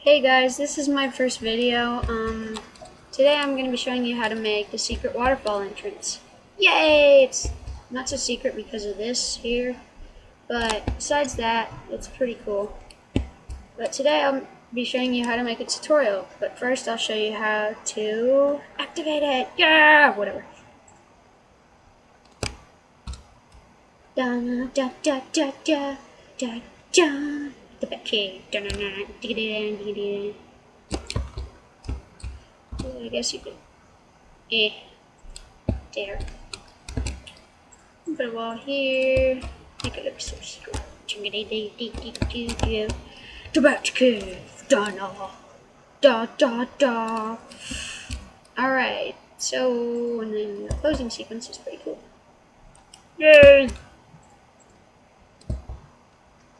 Hey guys, this is my first video. Today I'm going to be showing you how to make the secret waterfall entrance. Yay! It's not so secret because of this here, but besides that, it's pretty cool. But today I'll be showing you how to make a tutorial, but first I'll show you how to activate it. Yeah! Whatever. Da da da da da da da. The back key. I guess you could. There. Put a wall here. Make it look so secret. The back key. Da da da. Alright. So, and then the closing sequence is pretty cool. Yay!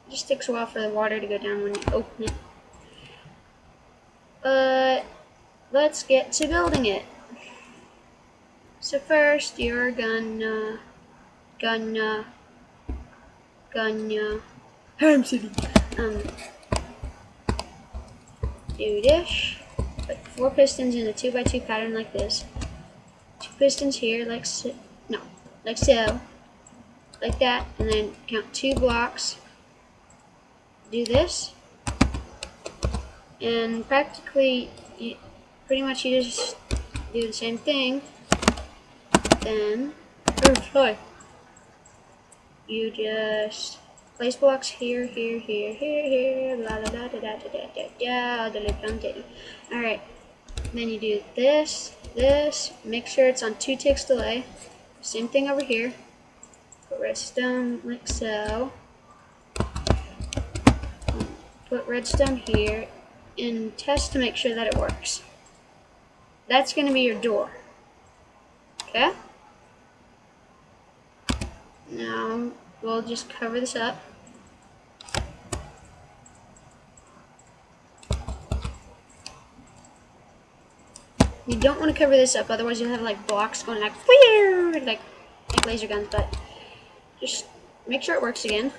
It just takes a while for the water to go down when you open it. But let's get to building it. So first, you're gonna Ham City. Do this. Put 4 pistons in a 2x2 pattern like this. 2 pistons here, like so. No, like so. Like that, and then count 2 blocks. Do this, and practically, pretty much you just do the same thing. Then, you just place blocks here, la la da da da da da da da. Alright, then you do this, make sure it's on 2 ticks delay. Same thing over here. Put redstone like so. Put redstone here and test to make sure that it works. That's going to be your door. Okay? Now we'll just cover this up. You don't want to cover this up, otherwise you'll have like blocks going like weird, like laser guns, but just make sure it works again.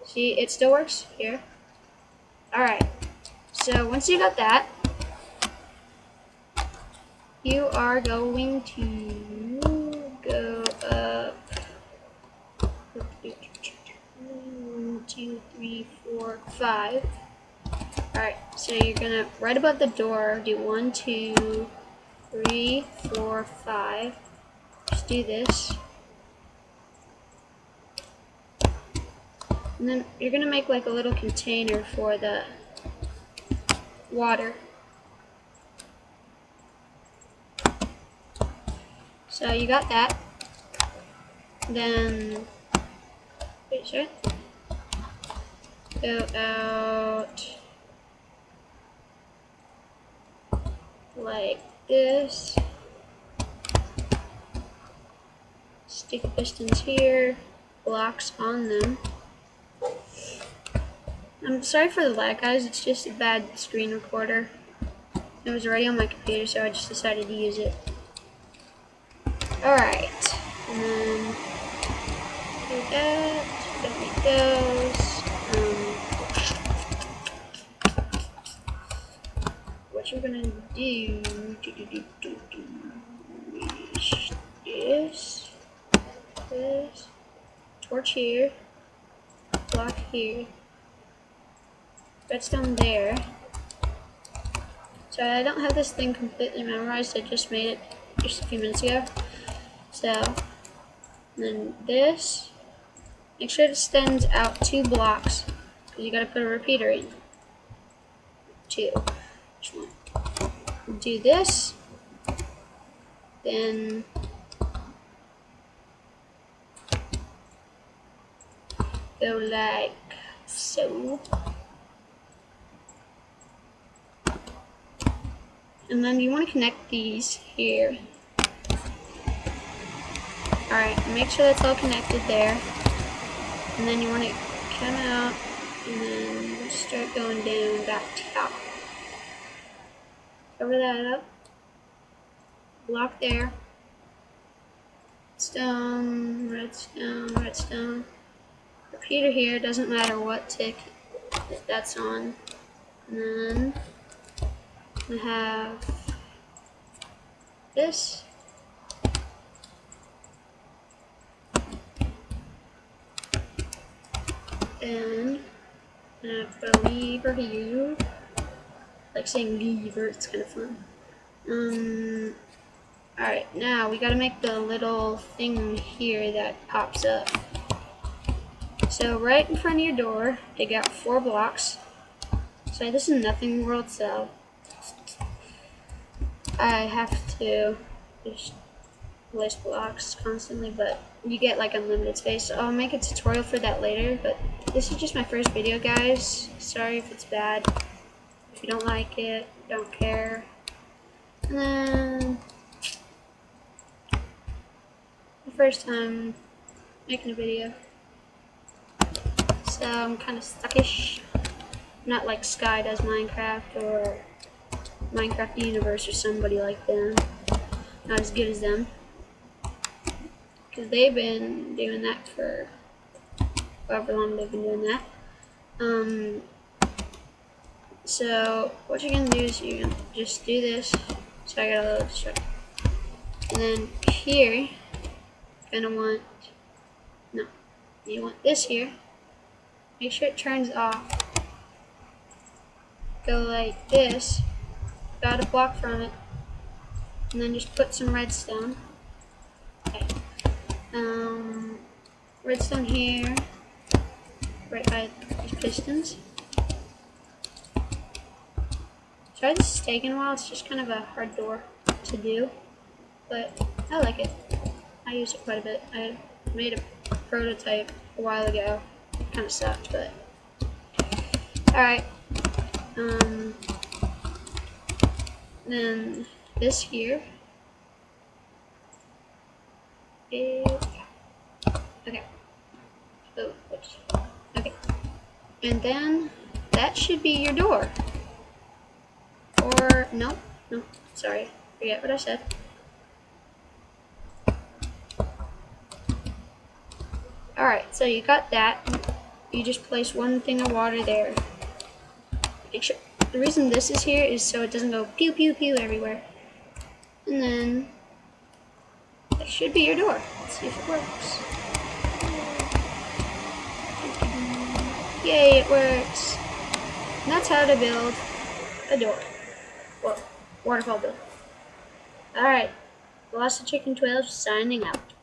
See, it still works here. Alright, so once you got that, you are going to go up 1, 2, 3, 4, 5. Alright, so you're gonna, right above the door, do 1, 2, 3, 4, 5. Just do this. And then you're gonna make like a little container for the water. So you got that. Then, wait, sure. Go out like this. Stick pistons here, blocks on them. I'm sorry for the lag, guys, it's just a bad screen recorder. It was already on my computer, so I just decided to use it. Alright, and then do that, don't need those. What you're gonna do is this, torch here, block here, redstone there. So I don't have this thing completely memorized, I just made it just a few minutes ago. So, then this, make sure it extends out 2 blocks, because you gotta put a repeater in. 2. Which one? Do this, then go like so. And then you want to connect these here. Alright, make sure that's all connected there. And then you want to come out and then start going down that top. Cover that up. Block there. Redstone, redstone, redstone. Repeater here, doesn't matter what tick that's on. And then I have this. And I put a lever here. Like saying lever, it's kind of fun. Alright, now we gotta make the little thing here that pops up. So right in front of your door, dig out 4 blocks. Sorry, this is nothing world, so I have to just place blocks constantly, but you get like unlimited space. So I'll make a tutorial for that later, but this is just my first video, guys. Sorry if it's bad. If you don't like it, don't care. And then the first time making a video, so I'm kind of stuckish. Not like Sky does Minecraft or Minecraft Universe or somebody like them. Not as good as them, because they've been doing that for however long they've been doing that. So what you're gonna do is you're gonna just do this. So I got a little distracted. And then here, you're gonna want, no, you want this here. Make sure it turns off. Go like this, got a block from it, and then just put some redstone. Okay. Redstone here, right by these pistons. Sorry this is taking a while, it's just kind of a hard door to do, but I like it. I use it quite a bit. I made a prototype a while ago. It kind of sucked, but alright. Then this here is, okay. Oh, oops. Okay. And then that should be your door. Or, no, sorry. Forget what I said. Alright, so you got that. You just place one thing of water there. Make sure. The reason this is here is so it doesn't go pew pew pew everywhere. And then that should be your door. Let's see if it works. Yay, it works. And that's how to build a door. Well, waterfall build. Alright. Velocity Chicken 12 signing out.